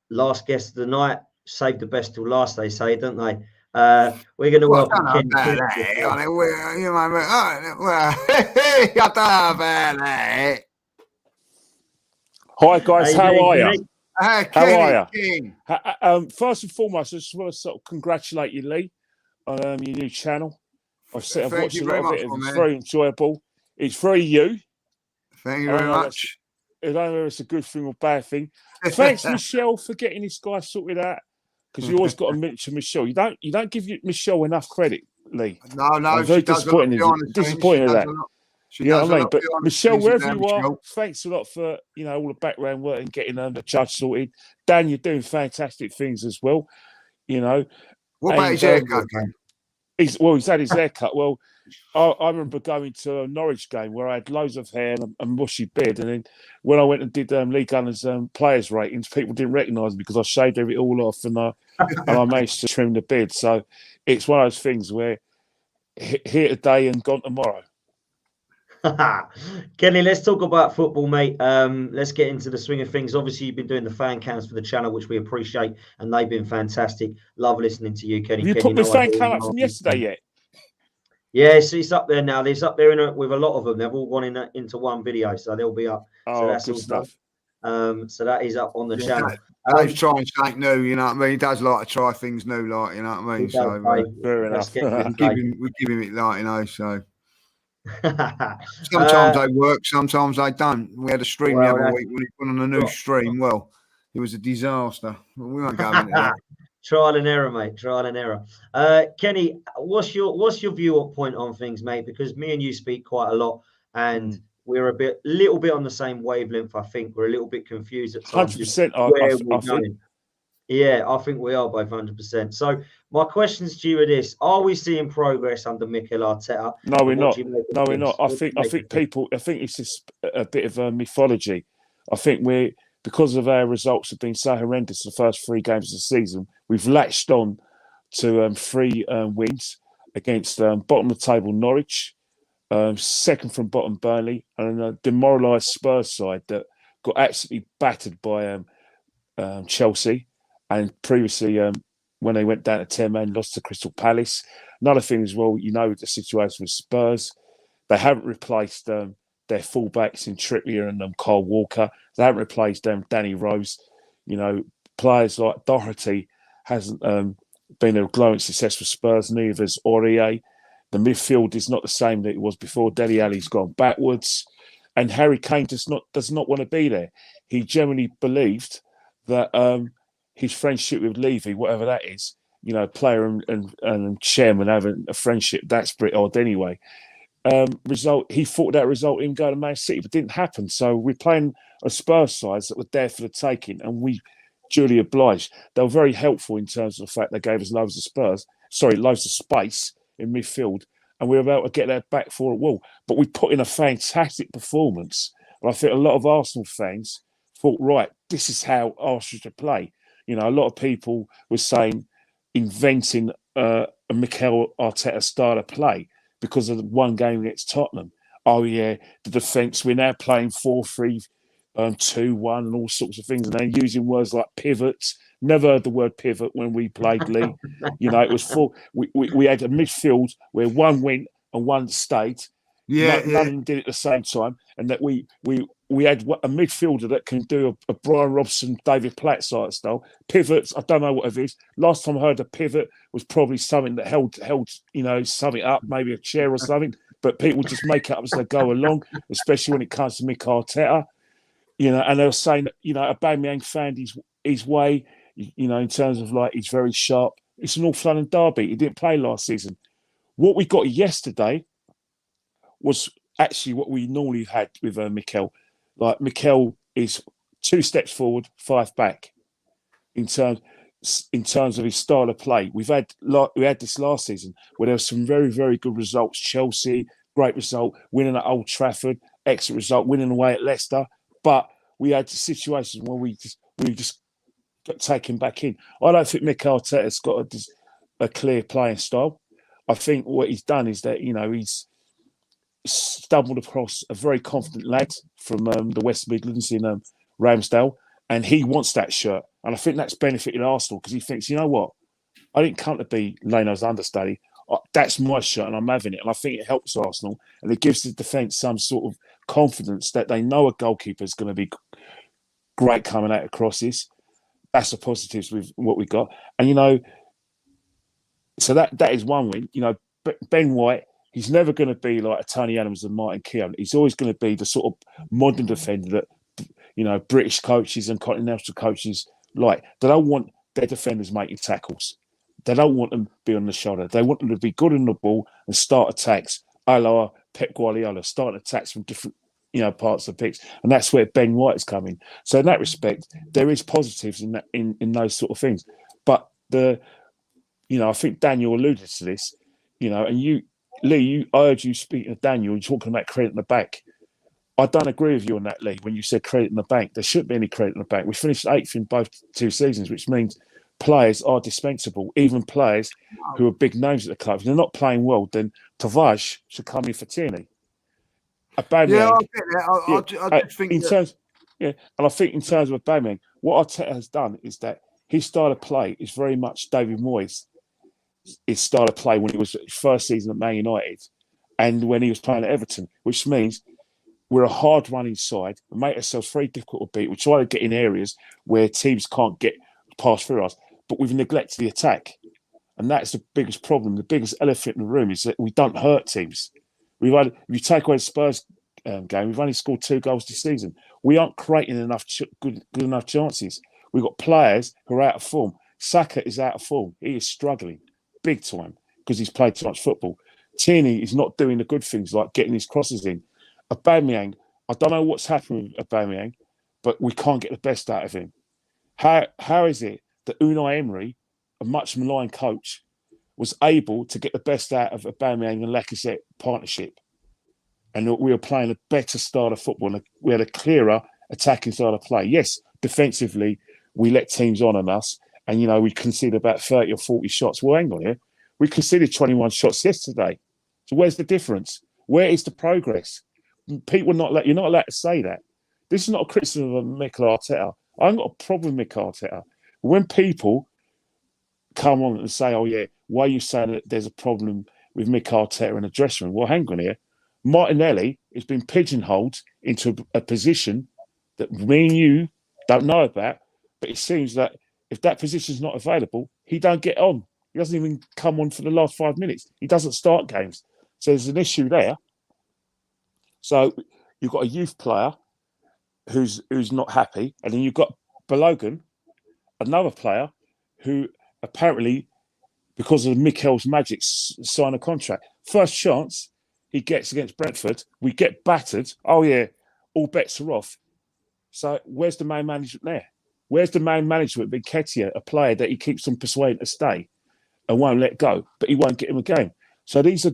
Last guest of the night. Save the best till last, they say, don't they? We're going to welcome Ken. I don't know about that. Hi guys, how are you? How are you? First and foremost, I just want to sort of congratulate you, Lee, on your new channel. I've watched a lot of it. It's very enjoyable. It's very you. Thank you very much. I don't know if it's a good thing or bad thing. Thanks, Michelle, for getting this guy sorted out. Because you always got to mention Michelle. You don't give Michelle enough credit, Lee. No, I'm very disappointed in that. You know what I mean? But Michelle, wherever you are, thanks a lot for all the background work and getting the judge sorted. Dan, you're doing fantastic things as well. What about his haircut? He's had his haircut. Well, I remember going to a Norwich game where I had loads of hair and a mushy beard, and then when I went and did Lee Gunner's players ratings, people didn't recognise me because I shaved it all off and I managed to trim the beard. So it's one of those things where here today and gone tomorrow. Kenny, let's talk about football, mate. Let's get into the swing of things. Obviously, you've been doing the fan cams for the channel, which we appreciate, and they've been fantastic. Love listening to you, Kenny. Have you put the fan cam up from yesterday yet? Yeah, it's up there now. It's up there with a lot of them. They've all gone into one video, so they'll be up. Oh, that's good stuff. So that is up on the channel. Dave's trying something new, you know what I mean? He does like to try things new, like, you know what I mean? So fair enough. We give him it, like, so. Sometimes they work, sometimes they don't. We had a stream the other week when he put on a new stream. Well, it was a disaster. We won't go into that. Trial and error, mate. Trial and error. Kenny, what's your viewpoint on things, mate? Because me and you speak quite a lot, and we're a little bit on the same wavelength. I think we're a little bit confused at times. 100%. I think. Yeah, I think we are both 100%. So my questions to you are this: are we seeing progress under Mikel Arteta? No, we're not. No, we're not. I think it's just a bit of a mythology. I think because of our results have been so horrendous the first 3 games of the season, we've latched on to 3 wins against bottom of the table Norwich, second from bottom Burnley, and a demoralised Spurs side that got absolutely battered by Chelsea. And previously, when they went down to 10 men, lost to Crystal Palace. Another thing as well, the situation with Spurs, they haven't replaced their fullbacks in Trippier and Kyle Walker. They haven't replaced Danny Rose. Players like Doherty hasn't been a glowing success for Spurs, neither has Aurier. The midfield is not the same that it was before. Dele Alli's gone backwards. And Harry Kane does not want to be there. He generally believed that his friendship with Levy, whatever that is, player and chairman having a friendship, that's pretty odd anyway. He thought that result in going to Man City, but didn't happen. So we're playing a Spurs side that were there for the taking, and we duly obliged. They were very helpful in terms of the fact they gave us loads of space in midfield, and we were able to get that back for a wall. But we put in a fantastic performance. And I think a lot of Arsenal fans thought, right, this is how Arsenal should play. A lot of people were saying inventing a Mikel Arteta style of play because of the one game against Tottenham. Oh, yeah, the defence, we're now playing 4-3, 2-1 and all sorts of things. And then using words like pivots. Never heard the word pivot when we played, Lee. It was full. We had a midfield where one went and one stayed. None of them did it at the same time. And that we had a midfielder that can do a Brian Robson, David Platt style. Pivots, I don't know what it is. Last time I heard a pivot was probably something that held something up, maybe a chair or something. But people just make it up as they go along, especially when it comes to Mikel Arteta. And they were saying that, Aubameyang found his way, in terms of he's very sharp. It's an North London derby. He didn't play last season. What we got yesterday was actually what we normally had with Mikel. Mikel is 2 steps forward, 5 back in terms of his style of play. We had this last season where there were some very, very good results. Chelsea, great result, winning at Old Trafford, excellent result, winning away at Leicester. But we had situations where we just got taken back in. I don't think Mikel Arteta's got a clear playing style. I think what he's done is that he's stumbled across a very confident lad from the West Midlands in Ramsdale, and he wants that shirt. And I think that's benefited Arsenal because he thinks, you know what, I didn't come to be Leno's understudy. That's my shirt and I'm having it. And I think it helps Arsenal and it gives the defence some sort of confidence that they know a goalkeeper is going to be great coming out of crosses. That's the positives with what we got. And, you know, so that is one win. You know, Ben White, he's never going to be like a Tony Adams and Martin Keown. He's always going to be the sort of modern defender that, you know, British coaches and continental coaches like. They don't want their defenders making tackles. They don't want them to be on the shoulder. They want them to be good on the ball and start attacks, a la Pep Guardiola, start attacks from different, you know, parts of the pitch. And that's where Ben White is coming. So in that respect, there is positives in that, in those sort of things. But you know, I think Daniel alluded to this, you know, and you, Lee, I heard you speaking to Daniel, you're talking about credit in the bank. I don't agree with you on that, Lee, when you said credit in the bank. There shouldn't be any credit in the bank. We finished 8th in both 2 seasons, which means players are dispensable, even players who are big names at the club. If they're not playing well, then Tavares should come in for Tierney. Aubameyang, I just think and I think in terms of Aubameyang, what Arteta has done is that his style of play is very much David Moyes' his style of play when he was first season at Man United and when he was playing at Everton, which means we're a hard running side. We make ourselves very difficult to beat. We try to get in areas where teams can't get past through us, but we've neglected the attack. And that's the biggest problem. The biggest elephant in the room is that we don't hurt teams. If you take away the Spurs game, we've only scored 2 goals this season. We aren't creating enough good enough chances. We've got players who are out of form. Saka is out of form. He is struggling big time because he's played too much football. Tierney is not doing the good things like getting his crosses in. Aubameyang, I don't know what's happened with Aubameyang, but we can't get the best out of him. How is it that Unai Emery, a much maligned coach, was able to get the best out of Aubameyang and Lacazette partnership? And we were playing a better style of football. And we had a clearer attacking style of play. Yes, defensively, we let teams on us. And, you know, we conceded about 30 or 40 shots. Well, hang on here. We conceded 21 shots yesterday. So where's the difference? Where is the progress? You're not allowed to say that. This is not a criticism of Mikel Arteta. I haven't got a problem with Mikel Arteta. When people come on and say, oh, yeah, why are you saying that there's a problem with Mikel Arteta in the dressing room? Well, hang on here. Martinelli has been pigeonholed into a position that me and you don't know about, but it seems that if that position is not available, he don't get on. He doesn't even come on for the last 5 minutes. He doesn't start games. So there's an issue there. So you've got a youth player who's not happy, and then you've got Balogun, another player who apparently, because of Mikel's magic, signed a contract. First chance he gets against Brentford, we get battered. Oh yeah, all bets are off. So where's the main management there? Where's the main management with Nketiah, a player that he keeps on persuading to stay and won't let go, but he won't get him a game? So these are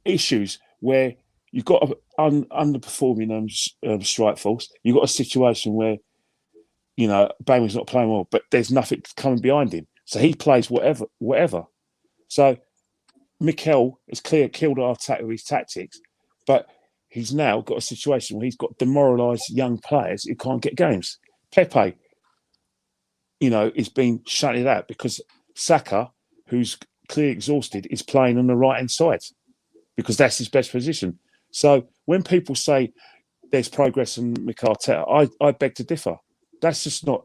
issues where you've got an underperforming strike force. You've got a situation where, you know, Bamey's not playing well, but there's nothing coming behind him. So he plays whatever. So Mikel has clearly killed our attack with his tactics, but he's now got a situation where he's got demoralised young players who can't get games. Pepe, you know, is being shutting out because Saka, who's clearly exhausted, is playing on the right-hand side because that's his best position. So when people say there's progress in Mikel Arteta, I beg to differ. That's just not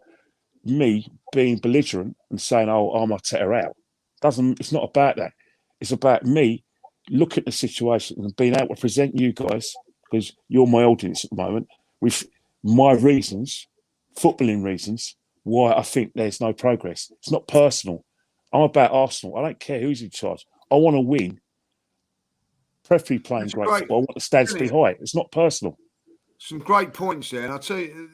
me being belligerent and saying, oh, I'm Arteta out. It's not about that. It's about me looking at the situation and being able to present you guys, because you're my audience at the moment, with my reasons, footballing reasons, why I think there's no progress. It's not personal. I'm about Arsenal. I don't care who's in charge. I want to win. Preferably playing great football. I want the stats to be high. It's not personal. Some great points there. And I'll tell you,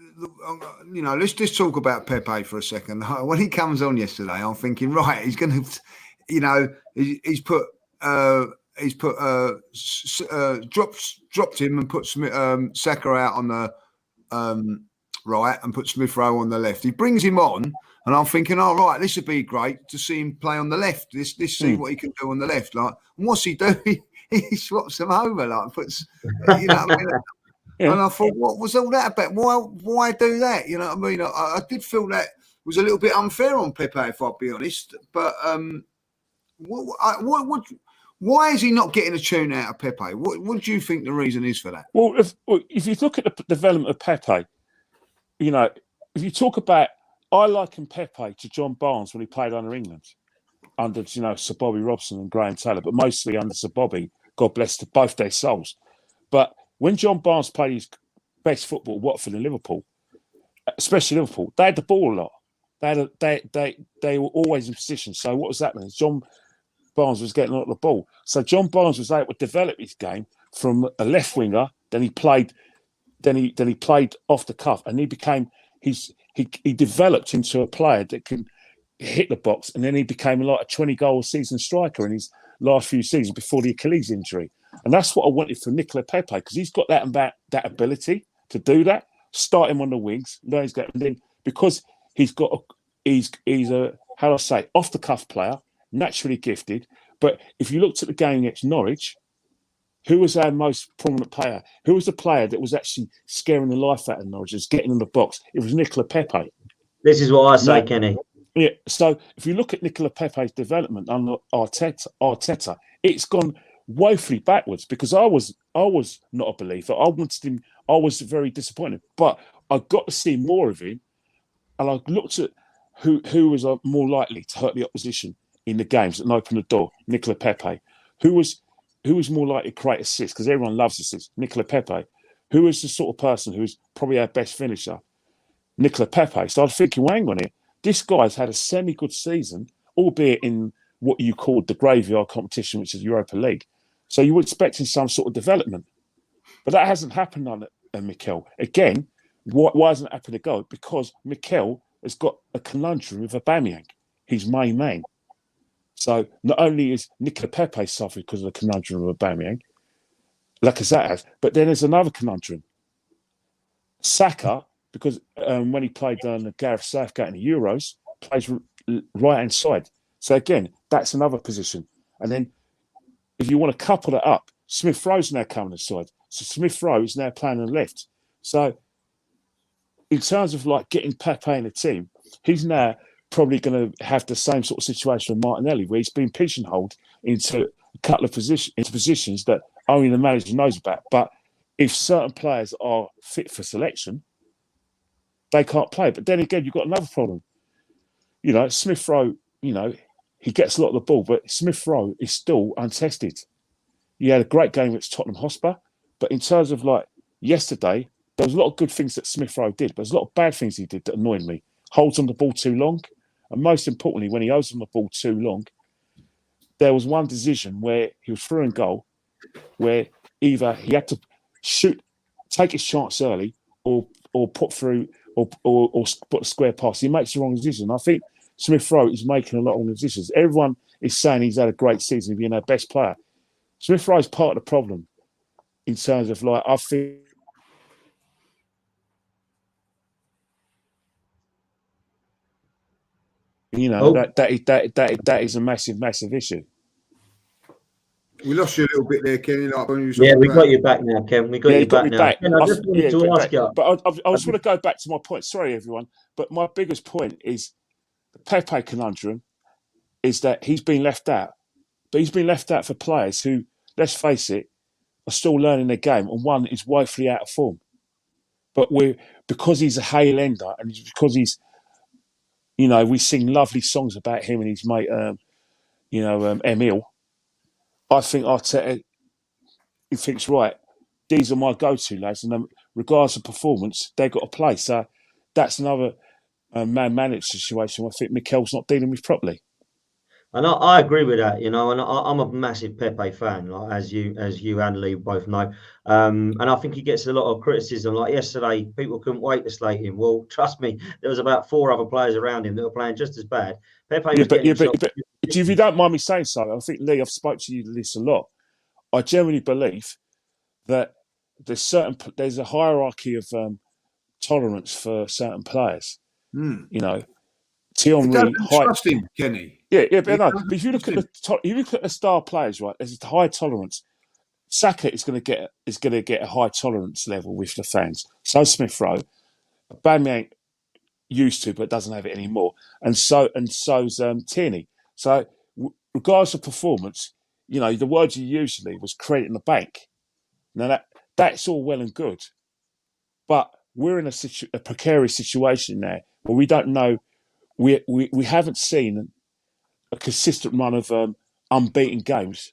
you know, let's just talk about Pepe for a second. When he comes on yesterday, I'm thinking, right, he's going to, you know, he's dropped him and put Saka out on the right and put Smith Rowe on the left. He brings him on, and I'm thinking, all right, this would be great to see him play on the left. Let's see what he can do on the left. Like, and what's he do? He swaps them over, like puts, you know. I mean, Yeah. And I thought, what was all that about? Why do that? You know what I mean? I did feel that was a little bit unfair on Pepe, if I'll be honest. But why is he not getting a tune out of Pepe? What do you think the reason is for that? Well, if you look at the development of Pepe, you know, if you talk about, I liken Pepe to John Barnes when he played under England, under, you know, Sir Bobby Robson and Graham Taylor, but mostly under Sir Bobby. God bless both their souls. But when John Barnes played his best football at Watford and Liverpool, especially Liverpool, they had the ball a lot. They were always in position. So what was happening? John Barnes was getting a lot of the ball. So John Barnes was able to develop his game from a left winger. Then he played off the cuff, and he became he developed into a player that can hit the box, and then he became like a 20-goal a season striker in his last few seasons before the Achilles injury. And that's what I wanted from Nicola Pepe, because he's got that ability to do that. Start him on the wings, learn his game, and then because he's a how do I say, off the cuff player, naturally gifted. But if you looked at the game against Norwich, who was our most prominent player? Who was the player that was actually scaring the life out of Norwich, just getting in the box? It was Nicola Pepe. This is what I say, Kenny. Yeah. So if you look at Nicola Pepe's development under Arteta, it's gone woefully backwards, because I was not a believer. I wanted him. I was very disappointed, but I got to see more of him, and I looked at who was more likely to hurt the opposition in the games and open the door. Nicola Pepe. Who was more likely to create assists, because everyone loves assists? Nicola Pepe. Who was the sort of person who's probably our best finisher? Nicola Pepe. So I was thinking, well, hang on here. This guy's had a semi-good season, albeit in what you called the graveyard competition, which is Europa League. So you were expecting some sort of development. But that hasn't happened on Mikel. Again, why hasn't it happened to go? Because Mikel has got a conundrum with Aubameyang, his main man. So not only is Nicola Pepe suffering because of the conundrum of Aubameyang, like as that has, but then there's another conundrum. Saka, because when he played on Gareth Southgate in the Euros, plays right-hand side. So again, that's another position. And then if you want to couple it up, Smith Rowe's now coming aside. So Smith Rowe is now playing on the left. So in terms of like getting Pepe in the team, he's now probably going to have the same sort of situation with Martinelli, where he's been pigeonholed into a couple of positions that only the manager knows about. But if certain players are fit for selection, they can't play. But then again, you've got another problem. You know, Smith Rowe, you know, he gets a lot of the ball, but Smith Rowe is still untested. He had a great game against Tottenham Hotspur, but in terms of like yesterday, there was a lot of good things that Smith Rowe did, but there's a lot of bad things he did that annoyed me. Holds on the ball too long, and most importantly, when he holds on the ball too long, there was one decision where he was through and goal, where either he had to shoot, take his chance early, or put through, or put a square pass. He makes the wrong decision. I think Smith Rowe is making a lot of wrong decisions. Everyone is saying he's had a great season, being our best player. Smith Rowe is part of the problem in terms of like, I think, you know, that is a massive issue. We lost you a little bit there, Kenny. Like we got you back now, Ken. We got you back now. Ken, I just wanted to ask you. But I just want to go back to my point. Sorry, everyone. But my biggest point is the Pepe conundrum is that he's been left out. But he's been left out for players who, let's face it, are still learning their game, and one is woefully out of form. But because he's a Hale ender, and because he's, you know, we sing lovely songs about him and his mate, Emil. I think Arteta, he thinks, right, these are my go-to lads, and regardless of performance, they've got to play. So that's another man-managed situation I think Mikel's not dealing with properly. And I agree with that, you know, and I'm a massive Pepe fan, like, as you and Lee both know. And I think he gets a lot of criticism. Like yesterday, people couldn't wait to slate him. Well, trust me, there was about 4 other players around him that were playing just as bad. Pepe was getting but if you don't mind me saying so, I think, Lee, I've spoken to you this a lot. I genuinely believe that there's a hierarchy of tolerance for certain players. You know, Thierry, don't trust him, Kenny. Yeah, but no. But if you look at the star players, right, there's a high tolerance Saka is going to get a high tolerance level with the fans. So Smith Rowe, Aubameyang used to, but doesn't have it anymore, and so's Tierney. So regardless of performance, the word you usually was credit in the bank. Now that's all well and good, but we're in a precarious situation now where we don't know. We haven't seen a consistent run of unbeaten games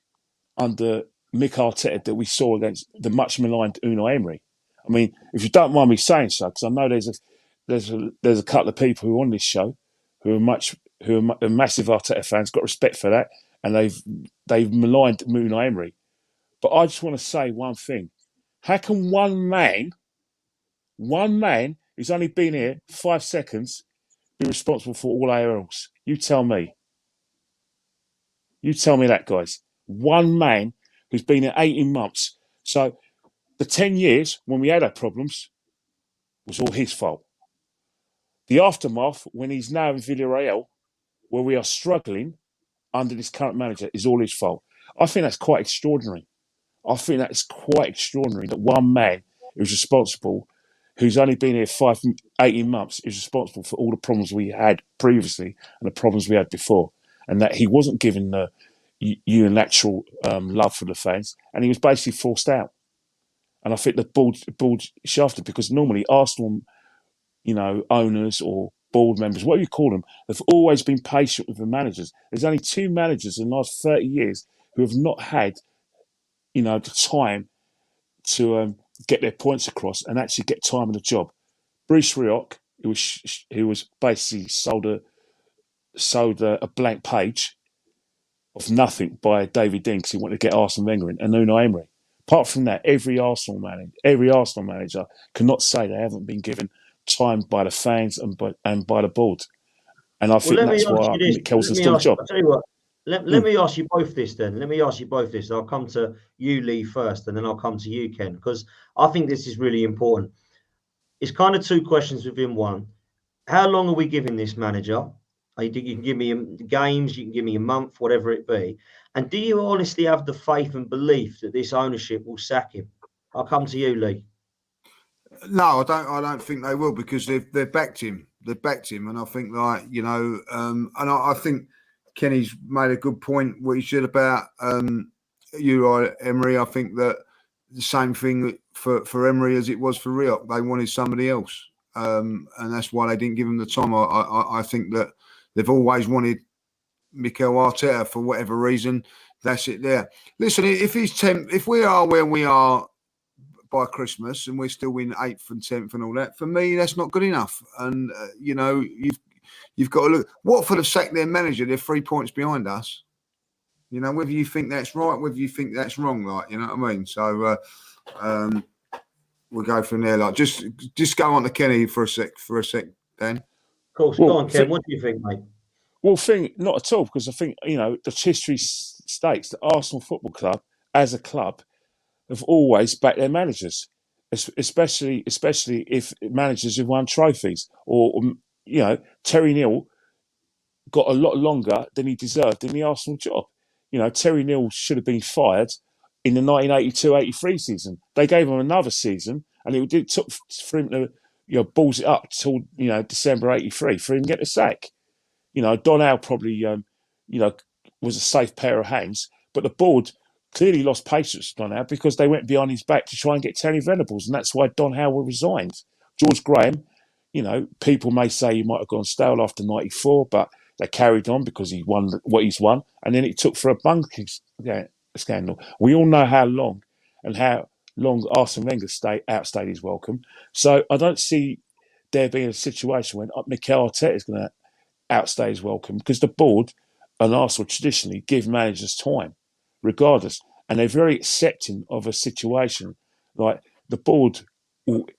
under Mick Arteta that we saw against the much maligned Unai Emery. I mean, if you don't mind me saying so, because I know there's a couple of people who are on this show who are massive Arteta fans, got respect for that, and they've maligned Unai Emery. But I just want to say one thing: how can one man who's only been here 5 seconds, be responsible for all our errors? You tell me. You tell me that, guys. One man who's been here 18 months. So the 10 years when we had our problems was all his fault. The aftermath, when he's now in Villarreal, where we are struggling under this current manager, is all his fault. I think that's quite extraordinary. That one man who's responsible, who's only been here 18 months, is responsible for all the problems we had previously and the problems we had before. And that he wasn't given the unilateral love for the fans, and he was basically forced out. And I think the board shafted, because normally Arsenal, owners or board members, whatever you call them, have always been patient with the managers. There's only 2 managers in the last 30 years who have not had, the time to get their points across and actually get time on the job. Bruce Rioch, who was basically sold a blank page of nothing by David Dean because he wanted to get Arsene Wenger in, and Unai Emery. Apart from that, every Arsenal manager cannot say they haven't been given time by the fans and by the board. And I think that's why Mikelsen's done the job. I'll tell you what. Let me ask you both this then. I'll come to you, Lee, first, and then I'll come to you, Ken, because I think this is really important. It's kind of 2 questions within one. How long are we giving this manager? You can give me games, you can give me a month, whatever it be. And do you honestly have the faith and belief that this ownership will sack him? I'll come to you, Lee. No, I don't think they will, because they've backed him. They've backed him, and I think and I think Kenny's made a good point. What he said about Emery. I think that the same thing for Emery as it was for Rioch. They wanted somebody else, and that's why they didn't give him the time. I think that they've always wanted Mikel Arteta for whatever reason. That's it there. Listen, if we are where we are by Christmas and we're still in 8th and 10th and all that, for me, that's not good enough. And, you've got to look. Watford have sacked their manager. They're 3 points behind us. Whether you think that's right, whether you think that's wrong, you know what I mean? So we'll go from there. Just go on to Kenny for a sec, Dan. Of course. Go on, Ken. What do you think, mate? Well, not at all, because I think, the history states that Arsenal Football Club, as a club, have always backed their managers, especially if managers have won trophies. Or, Terry Neal got a lot longer than he deserved in the Arsenal job. Terry Neal should have been fired in the 1982-83 season. They gave him another season, and it took for him to balls it up till December '83 for him to get the sack. Don Howe probably was a safe pair of hands, but the board clearly lost patience with Don Howe because they went behind his back to try and get Terry Venables, and that's why Don Howe resigned. George Graham, people may say he might have gone stale after '94, but they carried on because he won what he's won, and then it took for a bunking scandal. We all know how long Arsene Wenger outstayed his welcome. So I don't see there being a situation when Mikel Arteta is going to outstay his welcome, because the board and Arsenal traditionally give managers time, regardless, and they're very accepting of a situation. Like the board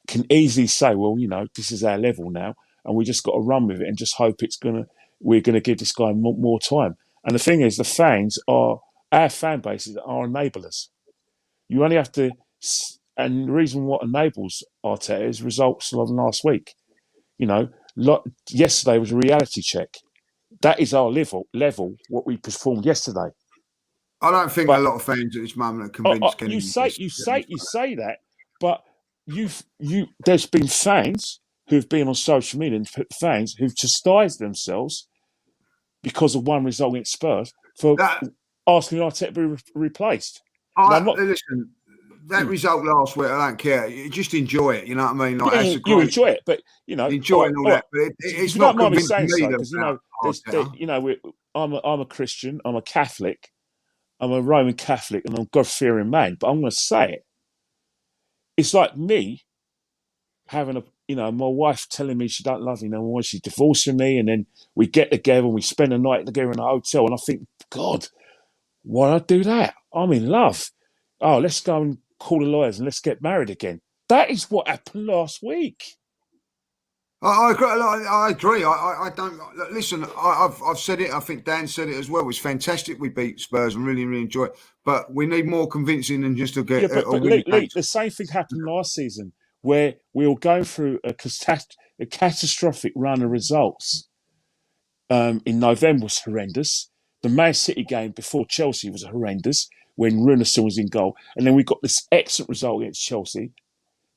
can easily say, well, this is our level now, and we just got to run with it and just hope we're going to give this guy more time. And the thing is, our fan bases are enablers. You only have to, and the reason what enables Arteta is results of last week. Yesterday was a reality check. That is our level, what we performed yesterday. I don't think But a lot of fans at this moment are convinced. you say that, but there's been fans who've been on social media and fans who've chastised themselves because of one result against Spurs for asking Arteta to be replaced. Listen, that result last week, I don't care. You just enjoy it. You know what I mean? Like, you enjoy it, but enjoying all that. But it's not convincing me because I'm a Christian, I'm a Catholic, I'm a Roman Catholic, and I'm a God-fearing man. But I'm going to say it. It's like me having my wife telling me she don't love me no more, she's divorcing me, and then we get together and we spend a night together in a hotel, and I think, God, why'd I do that? I'm in love. Oh, let's go and call the lawyers and let's get married again. That is what happened last week. I agree. I don't listen. I've said it. I think Dan said it as well. It's fantastic. We beat Spurs and really, really enjoy it. But we need more convincing than just to get. Yeah, but Lee, the same thing happened last season where we were going through a catastrophic run of results. In November was horrendous. The Man City game before Chelsea was horrendous when Runarsson was in goal, and then we got this excellent result against Chelsea.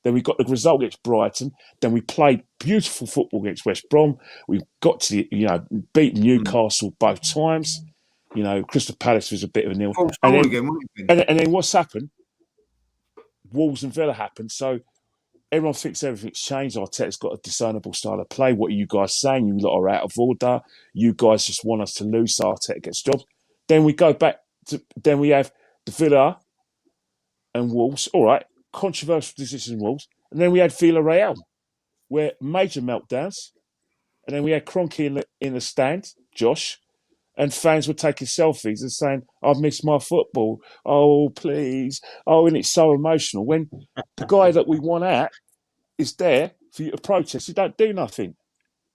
Then we got the result against Brighton. Then we played beautiful football against West Brom. We got to, beat Newcastle both times. Crystal Palace was a bit of a nil. And then what's happened? Wolves and Villa happened. So everyone thinks everything's changed. Arteta's got a discernible style of play. What are you guys saying? You lot are out of order. You guys just want us to lose so Arteta gets jobs. Then we go back to, then we have the Villa and Wolves. All right. Controversial decision Wolves, and then we had Villarreal, where major meltdowns, and then we had Kroenke in the stand, Josh, and fans were taking selfies and saying, "I've missed my football. Oh, please. Oh," and it's so emotional when the guy that we want out is there for you to protest. You don't do nothing.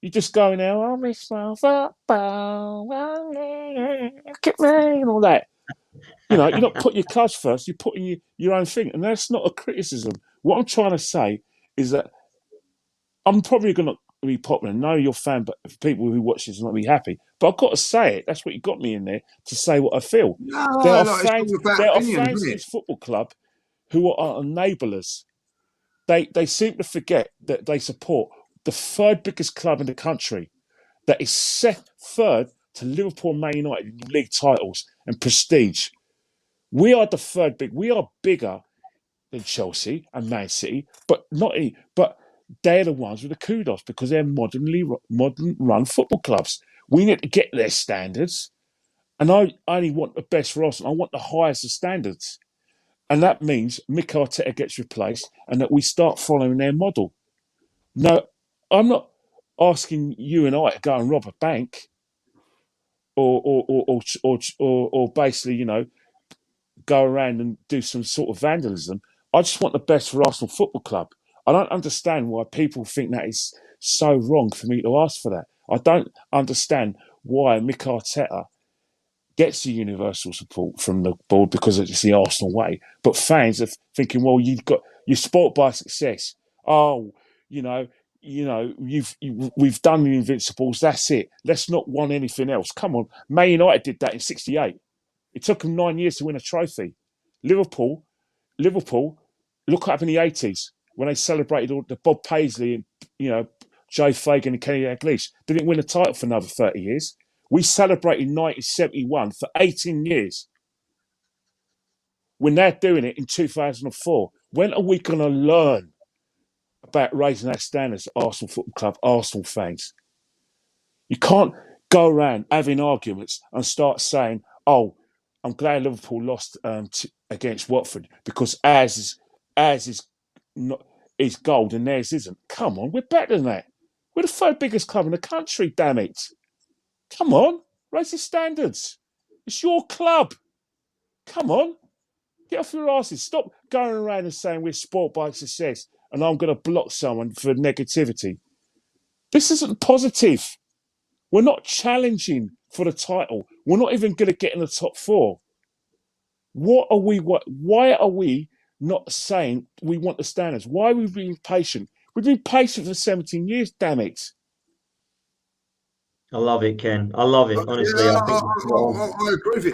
You just go now. I miss my football. Look at me and all that. You're not putting your clubs first, you're putting your own thing. And that's not a criticism. What I'm trying to say is that I'm probably going to be popular. No, you're fan, but people who watch this will not be happy. But I've got to say it. That's what you got me in there, to say what I feel. There are fans in this football club who are enablers. They seem to forget that they support the third biggest club in the country that is set third to Liverpool and Man United in league titles and prestige. We are the third big. We are bigger than Chelsea and Man City, but they're the ones with the kudos because they're modern run football clubs. We need to get their standards, and I only want the best for us. I want the highest of standards, and that means Mikel Arteta gets replaced, and that we start following their model. No, I'm not asking you and I to go and rob a bank, or basically, go around and do some sort of vandalism. I just want the best for Arsenal Football Club. I don't understand why people think that is so wrong for me to ask for that. I don't understand why Mikel Arteta gets the universal support from the board because it's the Arsenal way. But fans are thinking, well, you're spoilt by success. Oh, we've done the Invincibles. That's it. Let's not want anything else. Come on, Man United did that in '68. It took them 9 years to win a trophy. Liverpool, look up in the 80s when they celebrated all the Bob Paisley and Joe Fagan and Kenny Dalglish. They didn't win a title for another 30 years. We celebrated 1971 for 18 years. We're now doing it in 2004. When are we going to learn about raising our standards, Arsenal Football Club, Arsenal fans? You can't go around having arguments and start saying, "Oh, I'm glad Liverpool lost against Watford because ours is gold and theirs isn't." Come on, we're better than that. We're the third biggest club in the country, damn it. Come on, raise the standards. It's your club. Come on, get off your asses. Stop going around and saying we're spoilt by success and I'm going to block someone for negativity. This isn't positive. We're not challenging for the title. We're not even going to get in the top four. Why are we not saying we want the standards? Why are we being patient? We've been patient for 17 years, damn it. I love it, Ken. I love it, honestly. I agree with